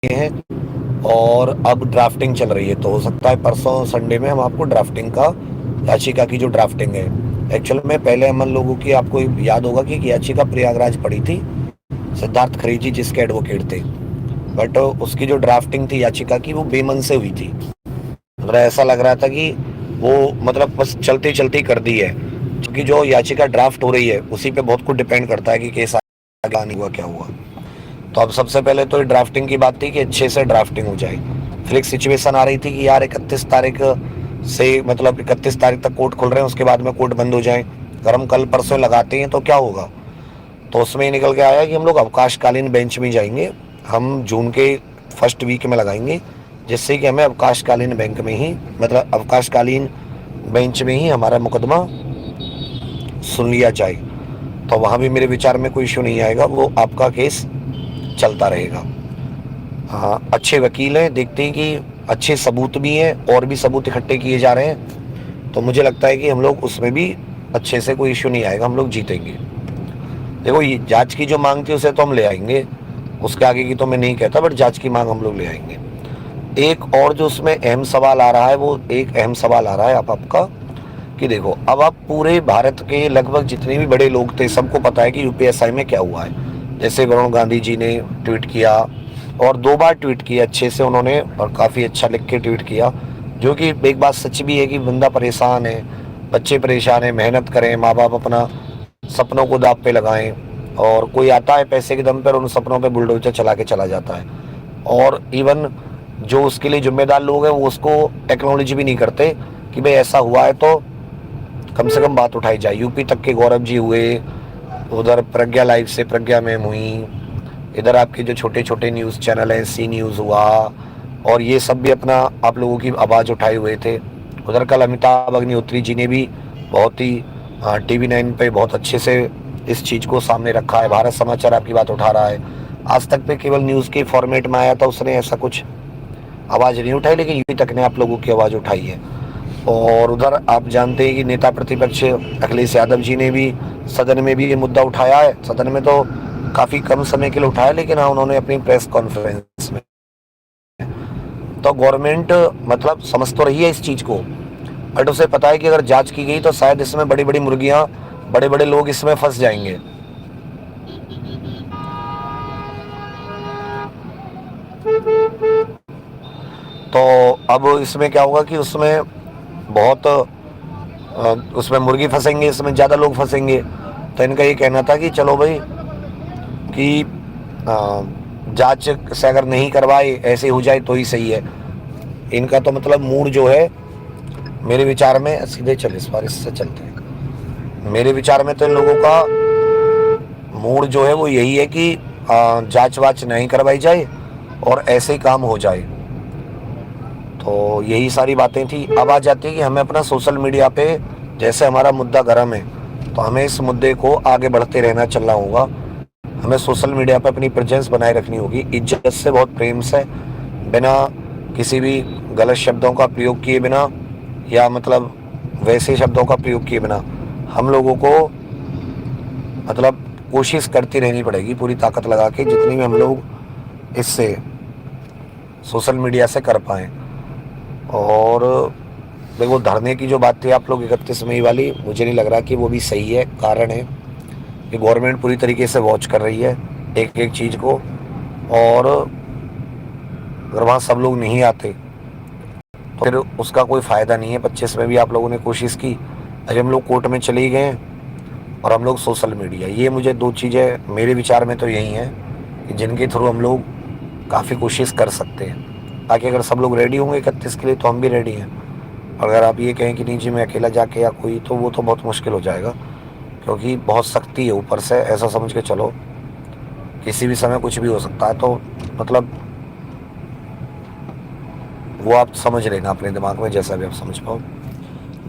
हैं और अब ड्राफ्टिंग चल रही है, तो हो सकता है परसों संडे में हम आपको ड्राफ्टिंग का, याचिका की जो ड्राफ्टिंग है, एक्चुअल में पहले हम लोगों की, आपको याद होगा कि एक याचिका प्रयागराज पड़ी थी सिद्धार्थ खरीजी जिसके एडवोकेट थे, बट उसकी जो ड्राफ्टिंग थी याचिका की वो बेमन से हुई थी। मतलब ऐसा लग रहा था कि वो मतलब बस चलती चलती कर दी है, क्योंकि जो याचिका ड्राफ्ट हो रही है उसी पे बहुत कुछ डिपेंड करता है कि केस आगे नहीं हुआ क्या हुआ। तो अब सबसे पहले तो ड्राफ्टिंग की बात थी कि अच्छे से ड्राफ्टिंग हो जाए। फिर एक सिचुएशन आ रही थी कि यार 31 तारीख से, मतलब 31 तारीख तक कोर्ट खुल रहे हैं, उसके बाद में कोर्ट बंद हो जाए, अगर हम कल परसों लगाते हैं तो क्या होगा। तो उसमें निकल के आया कि हम लोग अवकाशकालीन बेंच में जाएंगे, हम जून के फर्स्ट वीक में लगाएंगे, जिससे कि हमें अवकाशकालीन बैंक में ही, मतलब अवकाशकालीन बेंच में ही हमारा मुकदमा सुन लिया जाए। तो वहाँ भी मेरे विचार में कोई इशू नहीं आएगा, वो आपका केस चलता रहेगा। हाँ, अच्छे वकील हैं, देखते हैं कि अच्छे सबूत भी हैं और भी सबूत इकट्ठे किए जा रहे हैं, तो मुझे लगता है कि हम लोग उसमें भी अच्छे से कोई इशू नहीं आएगा, हम लोग जीतेंगे। देखो ये जांच की जो मांग थी उसे तो हम ले आएंगे, उसके आगे की तो मैं नहीं कहता, बट जांच की मांग हम लोग ले आएंगे। एक और जो उसमें अहम सवाल आ रहा है, वो एक अहम सवाल आ रहा है आप आपका, कि देखो अब आप पूरे भारत के लगभग जितने भी बड़े लोग थे सबको पता है कि यूपीएसआई में क्या हुआ है। जैसे वरुण गांधी जी ने ट्वीट किया, और 2 बार ट्वीट किया अच्छे से उन्होंने, और काफ़ी अच्छा लिख के ट्वीट किया, जो कि एक बात सच भी है कि बंदा परेशान है, बच्चे परेशान है, मेहनत करें, माँ बाप अपना सपनों को दाव पे लगाएं, और कोई आता है पैसे के दम पर उन सपनों पे बुलडोजर चला के चला जाता है, और इवन जो उसके लिए जिम्मेदार लोग हैं वो उसको टेक्नोलॉजी भी नहीं करते कि भाई ऐसा हुआ है तो कम से कम बात उठाई जाए। यूपी तक के गौरव जी हुए, उधर प्रज्ञा लाइव से प्रज्ञा मैम हुई, इधर आपके जो छोटे छोटे न्यूज़ चैनल हैं, सी न्यूज़ हुआ, और ये सब भी अपना आप लोगों की आवाज़ उठाए हुए थे। उधर कल अमिताभ अग्निहोत्री जी ने भी बहुत ही TV9 पे बहुत अच्छे से इस चीज़ को सामने रखा है। भारत समाचार आपकी बात उठा रहा है, आज तक पे केवल न्यूज़ के फॉर्मेट में आया था, उसने ऐसा कुछ आवाज़ नहीं उठाई, लेकिन यूपी तक ने आप लोगों की आवाज़ उठाई है। और उधर आप जानते हैं कि नेता प्रतिपक्ष अखिलेश यादव जी ने भी सदन में भी ये मुद्दा उठाया है, सदन में तो काफ़ी कम समय के लिए उठाया, लेकिन हाँ उन्होंने अपनी प्रेस कॉन्फ्रेंस में। तो गवर्नमेंट मतलब समझ तो रही है इस चीज़ को, बट उसे पता है कि अगर जांच की गई तो शायद इसमें बड़ी बड़ी मुर्गियां, बड़े बड़े लोग इसमें फंस जाएंगे। तो अब इसमें क्या होगा कि उसमें बहुत उसमें मुर्गी फंसेंगे, इसमें ज़्यादा लोग फंसेंगे। तो इनका ये कहना था कि चलो भाई कि जांच से अगर नहीं करवाए ऐसे हो जाए तो ही सही है। इनका तो मतलब मूड जो है, मेरे विचार में सीधे चल, इस बार इससे चलते हैं, मेरे विचार में तो इन लोगों का मूड जो है वो यही है कि जांच वाच नहीं करवाई जाए और ऐसे ही काम हो जाए। तो यही सारी बातें थी। अब आ जाती है कि हमें अपना सोशल मीडिया पे, जैसे हमारा मुद्दा गर्म है तो हमें इस मुद्दे को आगे बढ़ते रहना चलना होगा। हमें सोशल मीडिया पे अपनी प्रेजेंस बनाए रखनी होगी, इज्जत से, बहुत प्रेम से, बिना किसी भी गलत शब्दों का प्रयोग किए बिना, या मतलब वैसे शब्दों का प्रयोग किए बिना हम लोगों को मतलब कोशिश करती रहनी पड़ेगी पूरी ताकत लगा के, जितनी भी हम लोग इससे सोशल मीडिया से कर पाएँ। और देखो धरने की जो बात थी आप लोग 31 मई वाली, मुझे नहीं लग रहा कि वो भी सही है। कारण है कि गवर्नमेंट पूरी तरीके से वॉच कर रही है एक एक चीज़ को, और अगर वहाँ सब लोग नहीं आते तो फिर उसका कोई फ़ायदा नहीं है। 25 में भी आप लोगों ने कोशिश की, अभी हम लोग कोर्ट में चले गए और हम लोग सोशल मीडिया, ये मुझे 2 चीज़ें मेरे विचार में तो यही हैं कि जिनके थ्रू हम लोग काफ़ी कोशिश कर सकते हैं। बाकी अगर सब लोग रेडी होंगे 31 के लिए तो हम भी रेडी हैं। और अगर आप ये कहें कि नहीं जी मैं अकेला जाके या कोई, तो वो तो बहुत मुश्किल हो जाएगा, क्योंकि बहुत सख्ती है ऊपर से, ऐसा समझ के चलो किसी भी समय कुछ भी हो सकता है। तो मतलब वो आप समझ लेना अपने दिमाग में, जैसा भी आप समझ पाओ।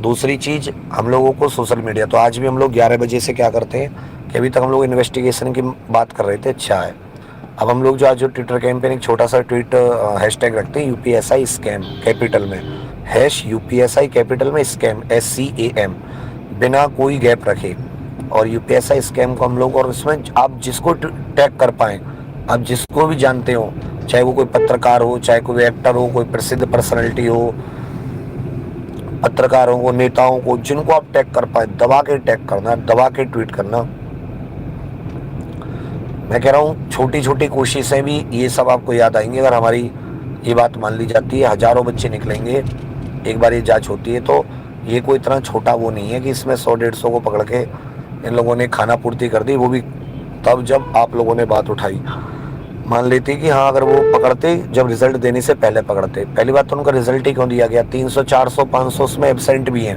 दूसरी चीज़, हम लोगों को सोशल मीडिया, तो आज भी हम लोग 11 बजे से क्या करते हैं कि अभी तक हम लोग इन्वेस्टिगेशन की बात कर रहे थे, अच्छा है। अब हम लोग जो आज जो ट्विटर कैंपेन, एक छोटा सा ट्वीट हैशटैग रखते हैं, यूपीएसआई स्कैम कैपिटल में, #यूपीएसआई कैपिटल में स्कैम, SCAM, बिना कोई गैप रखे। और यूपीएसआई स्कैम को हम लोग, और इसमें आप जिसको टैग कर पाएँ, आप जिसको भी जानते हो चाहे वो कोई पत्रकार हो, चाहे कोई एक्टर हो, कोई प्रसिद्ध पर्सनैलिटी हो, पत्रकारों को, नेताओं को, जिनको आप टैग कर पाए दबा के टैग करना, दबा के ट्वीट करना। मैं कह रहा हूँ छोटी छोटी कोशिशें भी ये सब आपको याद आएंगी अगर हमारी ये बात मान ली जाती है। हजारों बच्चे निकलेंगे एक बार ये जांच होती है तो। ये कोई इतना छोटा वो नहीं है कि इसमें 100-150 को पकड़ के इन लोगों ने खाना पूर्ति कर दी, वो भी तब जब आप लोगों ने बात उठाई। मान लेती कि हाँ, अगर वो पकड़ते जब रिजल्ट देने से पहले पकड़ते। पहली बात तो उनका रिजल्ट ही क्यों दिया गया? 300, 400, 500 उसमें एबसेंट भी हैं,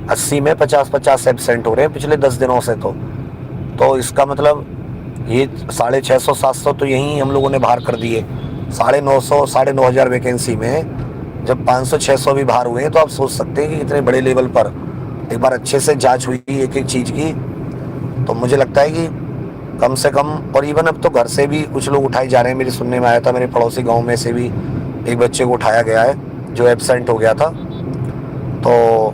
80 में 50-50 एबसेंट हो रहे हैं पिछले 10 दिनों से। तो इसका मतलब ये 650, 700 तो यहीं हम लोगों ने बाहर कर दिए। 950, 9,500 वैकेंसी में जब 500, 600 भी बाहर हुए हैं तो आप सोच सकते हैं कि इतने बड़े लेवल पर एक बार अच्छे से जांच हुई एक एक चीज की। तो मुझे लगता है कि कम से कम, और इवन अब तो घर से भी कुछ लोग उठाए जा रहे हैं। मेरे सुनने में आया था, मेरे पड़ोसी गांव में से भी एक बच्चे को उठाया गया है जो एब्सेंट हो गया था। तो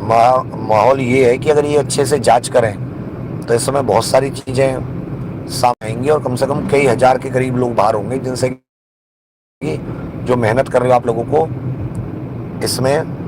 माहौल ये है कि अगर ये अच्छे से जांच करें तो इस समय बहुत सारी चीजें सामने आएंगी और कम से कम कई हजार के करीब लोग बाहर होंगे जिनसे कि जो मेहनत कर रहे हो आप लोगों को इसमें